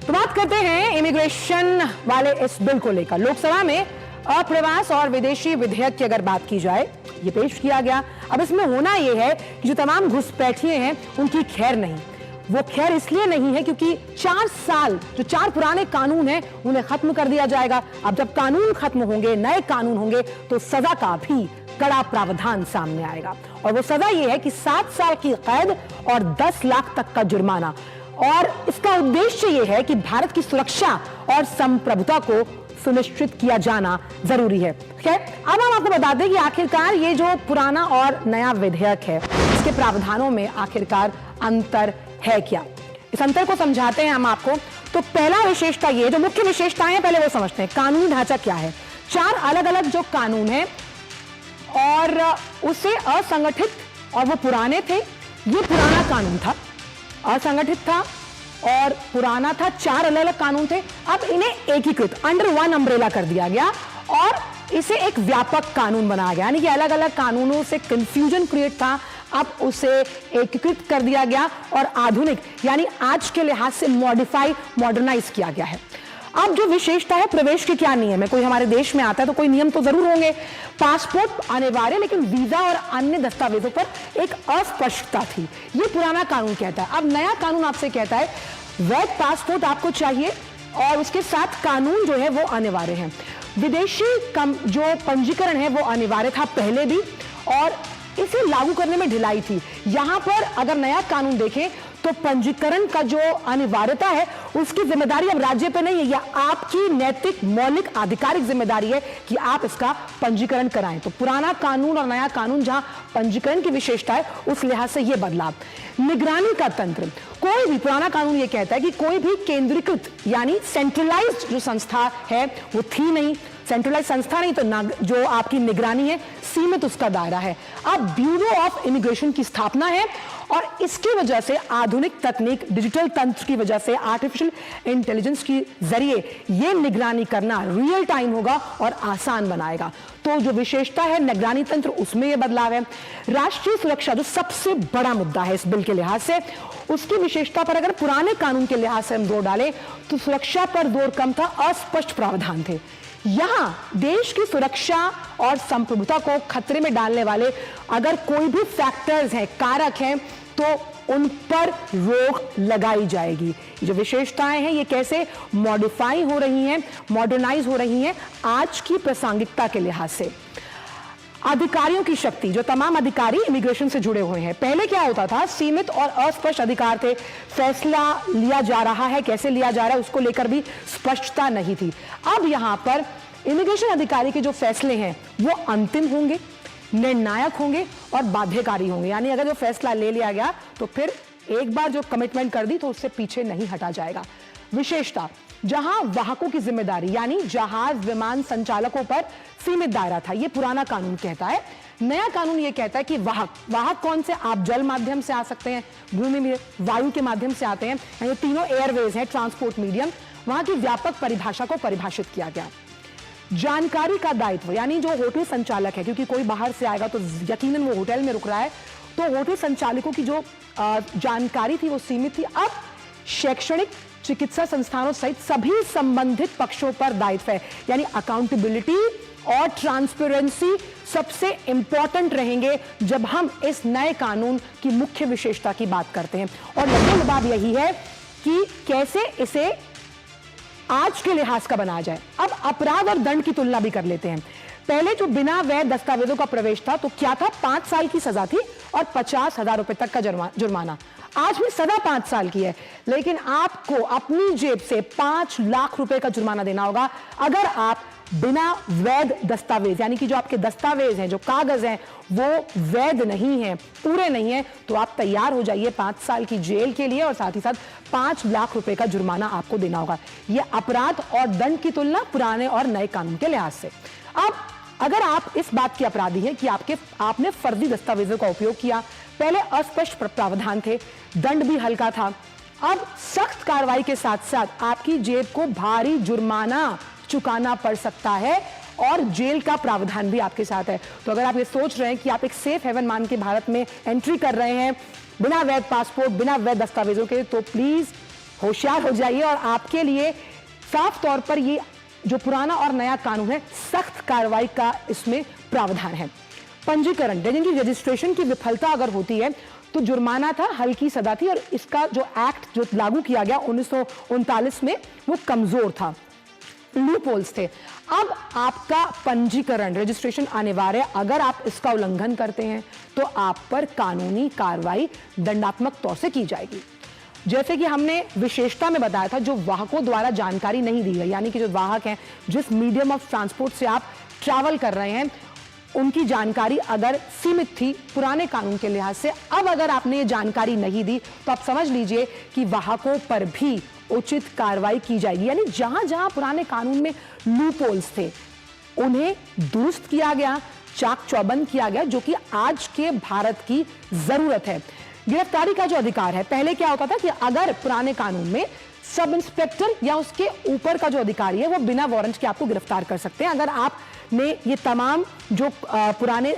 तो बात करते हैं इमिग्रेशन वाले इस बिल को लेकर। लोकसभा में अप्रवास और विदेशी विधेयक की अगर बात की जाए, ये पेश किया गया। अब इसमें होना यह है कि जो तमाम घुसपैठिए हैं उनकी खैर नहीं। वो खैर इसलिए नहीं है क्योंकि 4 साल जो 4 पुराने कानून हैं उन्हें खत्म कर दिया जाएगा। अब जब कानून खत्म होंगे, नए कानून होंगे, तो सजा का भी कड़ा प्रावधान सामने आएगा। और वो सजा ये है कि 7 साल की कैद और 10 लाख तक का जुर्माना। और इसका उद्देश्य यह है कि भारत की सुरक्षा और संप्रभुता को सुनिश्चित किया जाना जरूरी है। खैर, अब हम आपको बता दें कि आखिरकार ये जो पुराना और नया विधेयक है, इसके प्रावधानों में आखिरकार अंतर है क्या। इस अंतर को समझाते हैं हम आपको। तो पहला विशेषता ये, जो मुख्य विशेषताएं पहले वो समझते हैं। कानूनी ढांचा क्या है? 4 अलग अलग जो कानून है और उसे असंगठित, और वो पुराने थे। ये पुराना कानून था, असंगठित था और पुराना था। 4 अलग अलग कानून थे। अब इन्हें एकीकृत अंडर वन अम्ब्रेला कर दिया गया और इसे एक व्यापक कानून बनाया गया। यानी कि अलग अलग कानूनों से कंफ्यूजन क्रिएट था, अब उसे एकीकृत कर दिया गया और आधुनिक यानी आज के लिहाज से मॉडर्नाइज किया गया है। अब जो विशेषता है, प्रवेश के क्या नियम है? कोई हमारे देश में आता है तो कोई नियम तो जरूर होंगे। पासपोर्ट अनिवार्य, लेकिन वीजा और अन्य दस्तावेजों पर एक अस्पष्टता थी। ये पुराना कानून कहता है। अब नया कानून आपसे कहता है वैध पासपोर्ट आपको चाहिए और उसके साथ कानून जो है वो अनिवार्य है। विदेशी जो पंजीकरण है वो अनिवार्य था पहले भी, और इसे लागू करने में ढिलाई थी। यहां पर अगर नया कानून देखें तो पंजीकरण का जो अनिवार्यता है उसकी जिम्मेदारी अब राज्य पे नहीं है, या आपकी नैतिक मौलिक आधिकारिक जिम्मेदारी है कि आप इसका पंजीकरण कराएं। तो पुराना कानून और नया कानून जहां पंजीकरण की विशेषता है, उस लिहाज से यह बदलाव। निगरानी का तंत्र, कोई भी पुराना कानून यह कहता है कि कोई भी केंद्रीकृत यानी सेंट्रलाइज्ड जो संस्था है वो थी नहीं। सेंट्रलाइज संस्था नहीं तो जो आपकी निगरानी है, सीमित उसका दायरा है। अब ब्यूरो ऑफ इमिग्रेशन की स्थापना है और इसकी वजह से आधुनिक तकनीक, डिजिटल तंत्र की वजह से, आर्टिफिशियल इंटेलिजेंस के जरिए ये निगरानी करना रियल टाइम होगा और आसान बनाएगा। तो जो विशेषता है निगरानी तंत्र, उसमें यह बदलाव है। राष्ट्रीय सुरक्षा जो सबसे बड़ा मुद्दा है इस बिल के लिहाज से, उसकी विशेषता पर अगर पुराने कानून के लिहाज से हम जोर डालें तो सुरक्षा पर जोर कम था, अस्पष्ट प्रावधान थे। यहां देश की सुरक्षा और संप्रभुता को खतरे में डालने वाले अगर कोई भी फैक्टर्स हैं, कारक हैं, तो उन पर रोक लगाई जाएगी। जो विशेषताएं हैं ये कैसे मॉडिफाई हो रही हैं, मॉडर्नाइज हो रही हैं आज की प्रासंगिकता के लिहाज से। अधिकारियों की शक्ति, जो तमाम अधिकारी इमिग्रेशन से जुड़े हुए हैं। पहले क्या होता था, सीमित और अस्पष्ट अधिकार थे। फैसला लिया जा रहा है, कैसे लिया जा रहा है उसको लेकर भी स्पष्टता नहीं थी। अब यहां पर इमिग्रेशन अधिकारी के जो फैसले हैं वो अंतिम होंगे, निर्णायक होंगे और बाध्यकारी होंगे। यानी अगर जो फैसला ले लिया गया तो फिर एक बार जो कमिटमेंट कर दी तो उससे पीछे नहीं हटा जाएगा। विशेषता, जहां वाहकों की जिम्मेदारी यानी जहाज विमान संचालकों पर सीमित दायरा था, यह पुराना कानून कहता है। नया कानून यह कहता है कि वाहक कौन से? आप जल माध्यम से आ सकते हैं, भूमि में, वायु के माध्यम से आते हैं। ये तीनों एयरवेज हैं, ट्रांसपोर्ट मीडियम। वहां की व्यापक परिभाषा को परिभाषित किया गया। जानकारी का दायित्व, यानी जो होटल संचालक है, क्योंकि कोई बाहर से आएगा तो यकीनन वो होटल में रुक रहा है, तो होटल संचालकों की जो जानकारी थी वो सीमित थी। अब शैक्षणिक, चिकित्सा संस्थानों सहित सभी संबंधित पक्षों पर दायित्व है। यानी अकाउंटेबिलिटी और ट्रांसपेरेंसी सबसे इंपॉर्टेंट रहेंगे जब हम इस नए कानून की मुख्य विशेषता की बात करते हैं। और लबाब यही है कि कैसे इसे आज के लिहाज का बनाया जाए। अब अपराध और दंड की तुलना भी कर लेते हैं। पहले जो बिना वैध दस्तावेजों का प्रवेश था तो क्या था, 5 साल की सजा थी और 50,000 रुपए तक का जुर्माना। आज भी सजा 5 साल की है, लेकिन आपको अपनी जेब से 5 लाख रुपए का जुर्माना देना होगा अगर आप बिना वैध दस्तावेज, यानी कि जो आपके दस्तावेज हैं, जो कागज हैं, वो वैध नहीं है, पूरे नहीं है, तो आप तैयार हो जाइए 5 साल की जेल के लिए और साथ ही साथ 5 लाख रुपए का जुर्माना आपको देना होगा। यह अपराध और दंड की तुलना पुराने और नए कानून के लिहाज से। अब अगर आप इस बात के अपराधी हैं कि आपने फर्जी दस्तावेजों का उपयोग किया, पहले अस्पष्ट प्रावधान थे, दंड भी हल्का था, अब सख्त कार्रवाई के साथ साथ आपकी जेब को भारी जुर्माना चुकाना पड़ सकता है और जेल का प्रावधान भी आपके साथ है। तो अगर आप ये सोच रहे हैं कि आप एक सेफ हेवन मान के भारत में एंट्री कर रहे हैं बिना वैध पासपोर्ट, बिना वैध दस्तावेजों के, तो प्लीज होशियार हो जाइए और आपके लिए साफ तौर पर ये जो पुराना और नया कानून है, सख्त कार्रवाई का इसमें प्रावधान है। पंजीकरण यानी कि रजिस्ट्रेशन की विफलता अगर होती है तो जुर्माना था, हल्की सजा थी, और इसका जो एक्ट जो लागू किया गया 1939 में वो कमजोर था, लूप होल्स थे। अब आपका पंजीकरण रजिस्ट्रेशन अनिवार्य, अगर आप इसका उल्लंघन करते हैं तो आप पर कानूनी कार्रवाई दंडात्मक तौर से की जाएगी। जैसे कि हमने विशेषता में बताया था, जो वाहकों द्वारा जानकारी नहीं दी गई, यानी कि जो वाहक हैं, जिस मीडियम ऑफ ट्रांसपोर्ट से आप ट्रैवल कर रहे हैं, उनकी जानकारी अगर सीमित थी पुराने कानून के लिहाज से, अब अगर आपने ये जानकारी नहीं दी तो आप समझ लीजिए कि वाहकों पर भी उचित कार्रवाई की जाएगी। यानी जहां जहां पुराने कानून में लूपहोल्स थे उन्हें दुरुस्त किया गया, चाक चौबंद किया गया, जो कि आज के भारत की जरूरत है। गिरफ्तारी का जो अधिकार है, पहले क्या होता था कि अगर पुराने कानून में सब इंस्पेक्टर या उसके ऊपर का जो अधिकारी है वो बिना वारंट के आपको गिरफ्तार कर सकते हैं अगर आपने ये तमाम जो पुराने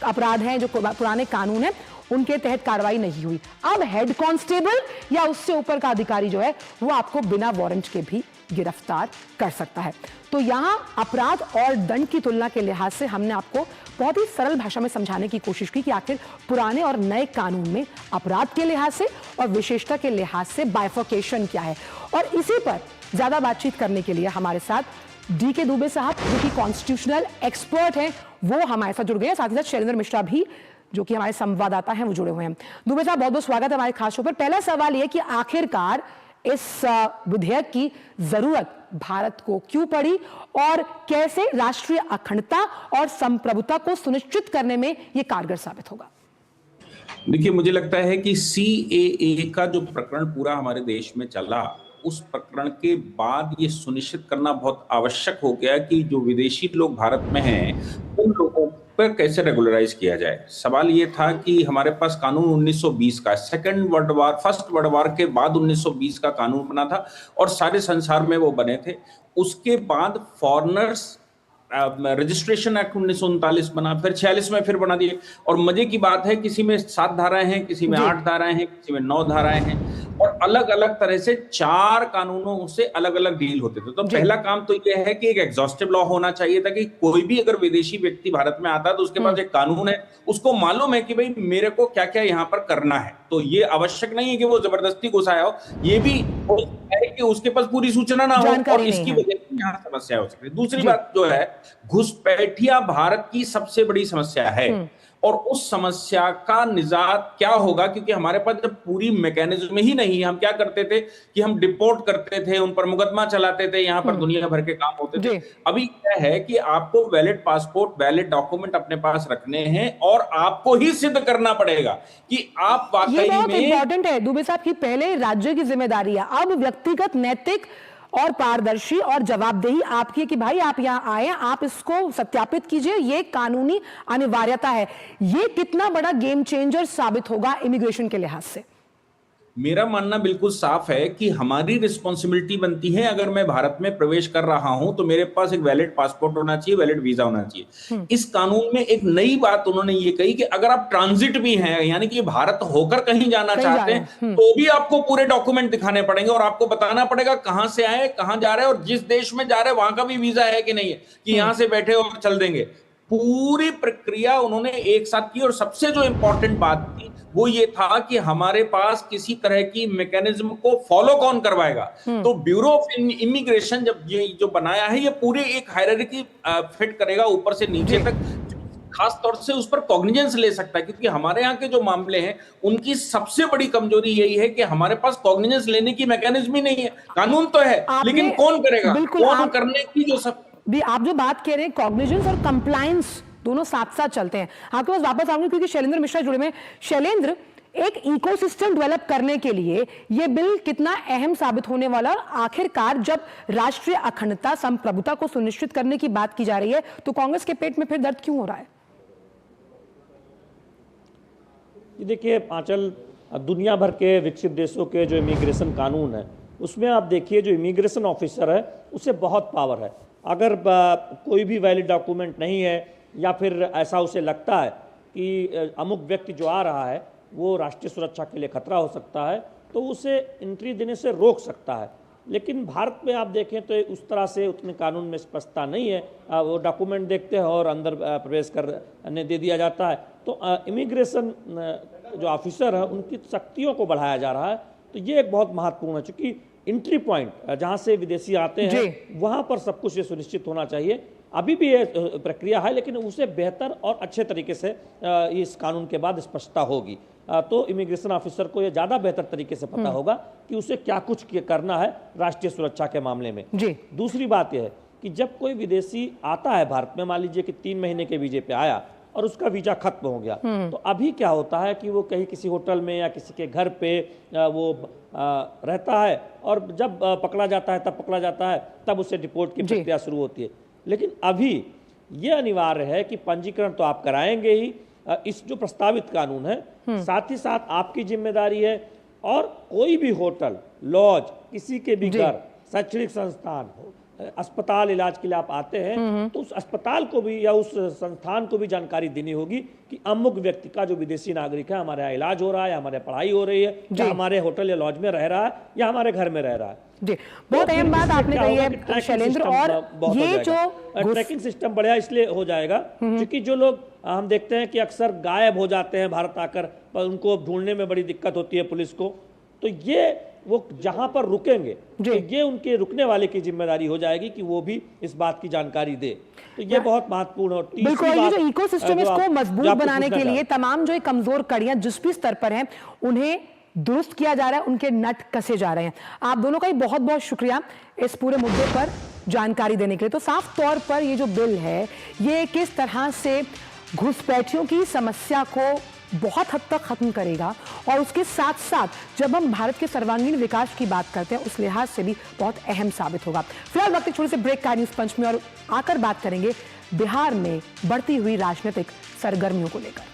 अपराध हैं, जो पुराने कानून है, उनके तहत कार्रवाई नहीं हुई। अब हेड कांस्टेबल या उससे ऊपर का अधिकारी जो है वो आपको बिना वारंट के भी गिरफ्तार कर सकता है। तो यहां अपराध और दंड की तुलना के लिहाज से हमने आपको बहुत ही सरल भाषा में समझाने की कोशिश की कि आखिर पुराने और नए कानून में अपराध के लिहाज से और विशेषता के लिहाज से बाइफर्केशन क्या है। और इसी पर ज्यादा बातचीत करने के लिए हमारे साथ डी.के. दुबे साहब, जो कि कॉन्स्टिट्यूशनल एक्सपर्ट हैं, वो हमारे साथ जुड़ गए हैं। साथ ही साथ शैलेंद्र मिश्रा भी, जो कि हमारे संवाददाता हैं, वो जुड़े हुए हैं। दुबे साहब, बहुत बहुत स्वागत है हमारे खास शो पर। पहला सवाल यह कि आखिरकार इस विधेयक की जरूरत भारत को क्यों पड़ी और कैसे राष्ट्रीय अखंडता और संप्रभुता को सुनिश्चित करने में यह कारगर साबित होगा? देखिए, मुझे लगता है कि सीएए का जो प्रकरण पूरा हमारे देश में चला, उस प्रकरण के बाद ये सुनिश्चित करना बहुत आवश्यक हो गया कि जो विदेशी लोग भारत में हैं उन लोगों पर कैसे रेगुलराइज किया जाए। सवाल ये था कि हमारे पास कानून 1920 का, फर्स्ट वर्ल्ड वॉर के बाद 1920 का कानून बना था और सारे संसार में वो बने थे। उसके बाद फॉरेनर्स रजिस्ट्रेशन एक्ट 1939 बना, फिर 46 में फिर बना दिए। और मजे की बात है, किसी में 7 धाराएं हैं, किसी में 8 धाराएं हैं, किसी में 9 धाराएं हैं, और अलग अलग तरह से 4 कानूनों से अलग अलग डील होते थे। तो पहला काम तो यह है कि एक एग्जॉस्टिव लॉ होना चाहिए था कि कोई भी अगर विदेशी व्यक्ति भारत में आता है तो उसके पास एक कानून है, उसको मालूम है कि भाई मेरे को क्या क्या यहाँ पर करना है। तो ये आवश्यक नहीं है कि वो जबरदस्ती घुसाया हो, ये भी है कि उसके पास पूरी सूचना ना हो, और इसकी वजह से यहाँ समस्या हो सकती है। दूसरी बात जो है, घुसपैठिया भारत की सबसे बड़ी समस्या है, और उस समस्या का निजात क्या होगा, क्योंकि हमारे पास जब पूरी मैकेनिज्म ही नहीं, हम क्या करते थे कि हम डिपोर्ट करते थे, उन पर मुकदमा चलाते थे, यहाँ पर दुनिया भर के काम होते थे। अभी क्या है कि आपको वैलिड पासपोर्ट, वैलिड डॉक्यूमेंट अपने पास रखने हैं और आपको ही सिद्ध करना पड़ेगा कि आप वाकई में। ये बहुत इंपॉर्टेंट है दुबे साहब की, पहले राज्य की जिम्मेदारी है, अब व्यक्तिगत, नैतिक और पारदर्शी और जवाबदेही आपकी है कि भाई आप यहां आए, आप इसको सत्यापित कीजिए, ये कानूनी अनिवार्यता है। ये कितना बड़ा गेम चेंजर साबित होगा इमिग्रेशन के लिहाज से? मेरा मानना बिल्कुल साफ है कि हमारी रिस्पॉन्सिबिलिटी बनती है, अगर मैं भारत में प्रवेश कर रहा हूं तो मेरे पास एक वैलिड पासपोर्ट होना चाहिए, वैलिड वीजा होना चाहिए। इस कानून में एक नई बात उन्होंने ये कही कि अगर आप ट्रांजिट भी हैं, यानी कि भारत होकर कहीं जाना चाहते हैं, तो भी आपको पूरे डॉक्यूमेंट दिखाने पड़ेंगे और आपको बताना पड़ेगा कहां से आए, कहां जा रहे हैं, और जिस देश में जा रहे हैं वहां का भी वीजा है कि नहीं है, कि यहां से बैठे और चल देंगे। पूरी प्रक्रिया उन्होंने एक साथ की, और सबसे जो इंपॉर्टेंट बात थी वो ये था कि हमारे पास किसी तरह की मैकेनिज्म को फॉलो कौन करवाएगा। तो ब्यूरो ऑफ इमिग्रेशन जब ये जो बनाया है, ये पूरी एक हायरार्की फिट करेगा ऊपर से नीचे तक, खास तौर से उस पर कॉग्निजेंस ले सकता है, क्योंकि हमारे यहाँ के जो मामले हैं उनकी सबसे बड़ी कमजोरी यही है कि हमारे पास कॉग्निजेंस लेने की मैकेनिज्म ही नहीं है। कानून तो है लेकिन कौन करेगा, कौन करने की जो सब भी आप जो बात कह रहे हैं, कॉग्निजेंस और कंप्लायंस दोनों साथ साथ चलते हैं। आपके पास वापस आऊंगी क्योंकि शैलेंद्र मिश्रा जुड़े में। शैलेंद्र, एक इकोसिस्टम डेवलप करने के लिए यह बिल कितना अहम साबित होने वाला, और आखिरकार जब राष्ट्रीय अखंडता, संप्रभुता को सुनिश्चित करने की बात की जा रही है तो कांग्रेस के पेट में फिर दर्द क्यों हो रहा है? देखिए आंचल, दुनिया भर के विकसित देशों के जो इमिग्रेशन कानून है उसमें आप देखिए जो इमिग्रेशन ऑफिसर है उसे बहुत पावर है। अगर कोई भी वैलिड डॉक्यूमेंट नहीं है या फिर ऐसा उसे लगता है कि अमुक व्यक्ति जो आ रहा है वो राष्ट्रीय सुरक्षा के लिए खतरा हो सकता है, तो उसे एंट्री देने से रोक सकता है। लेकिन भारत में आप देखें तो उस तरह से उतने कानून में स्पष्टता नहीं है। वो डॉक्यूमेंट देखते हैं और अंदर प्रवेश करने दे दिया जाता है। तो इमिग्रेशन जो ऑफिसर है उनकी शक्तियों को बढ़ाया जा रहा है। तो ये एक बहुत महत्वपूर्ण है, चूंकि एंट्री पॉइंट जहाँ से विदेशी आते हैं वहाँ पर सब कुछ ये सुनिश्चित होना चाहिए। अभी भी ये प्रक्रिया है, लेकिन उसे बेहतर और अच्छे तरीके से इस कानून के बाद स्पष्टता होगी। तो इमिग्रेशन ऑफिसर को ये ज़्यादा बेहतर तरीके से पता होगा कि उसे क्या कुछ करना है राष्ट्रीय सुरक्षा के मामले में। दूसरी बात यह है कि जब कोई विदेशी आता है भारत में, मान लीजिए कि 3 महीने के वीजे पे आया और उसका वीजा खत्म हो गया, तो अभी क्या होता है कि वो कहीं किसी होटल में या किसी के घर पे वो रहता है, और जब पकड़ा जाता है तब पकड़ा जाता है, तब उसे डिपोर्ट की प्रक्रिया शुरू होती है। लेकिन अभी ये अनिवार्य है कि पंजीकरण तो आप कराएंगे ही, इस जो प्रस्तावित कानून है, साथ ही साथ आपकी जिम्मेदारी है, और कोई भी होटल, लॉज, किसी के भी घर, शैक्षणिक संस्थान, अस्पताल, इलाज के लिए आप आते हैं तो उस अस्पताल को भी या उस संस्थान को भी जानकारी देनी होगी कि अमुक व्यक्ति का जो विदेशी नागरिक है हमारे यहाँ इलाज हो रहा है, हमारे पढ़ाई हो रही है, या हमारे होटल या लॉज में रह रहा है, या हमारे घर में रह रहा है। जी, बहुत अहम बात आपने कही है शैलेंद्र। और ये जो ट्रैकिंग सिस्टम बढ़िया इसलिए हो जाएगा क्योंकि जो लोग हम देखते हैं कि अक्सर गायब हो जाते हैं भारत आकर, पर उनको ढूंढने में बड़ी दिक्कत होती है पुलिस को, तो ये वो जहां पर रुकेंगे तो ये उनके रुकने वाले की जिम्मेदारी हो जाएगी कि वो भी इस बात की जानकारी दे। तो ये बहुत महत्वपूर्ण है। बिल्कुल, ये जो इकोसिस्टम इसको मजबूत बनाने के लिए तमाम जो कमजोर कड़ियां जिस भी स्तर पर हैं उन्हें दुरुस्त किया जा रहा है, उनके नट कसे जा रहे हैं। आप दोनों का ही बहुत बहुत शुक्रिया इस पूरे मुद्दे पर जानकारी देने के लिए। तो साफ तौर पर ये जो बिल है ये किस तरह से घुसपैठियों की समस्या को बहुत हद तक खत्म करेगा, और उसके साथ साथ जब हम भारत के सर्वांगीण विकास की बात करते हैं उस लिहाज से भी बहुत अहम साबित होगा। फिलहाल वक्त एक छोटे से ब्रेक का न्यूज़ पंच में, और आकर बात करेंगे बिहार में बढ़ती हुई राजनीतिक सरगर्मियों को लेकर।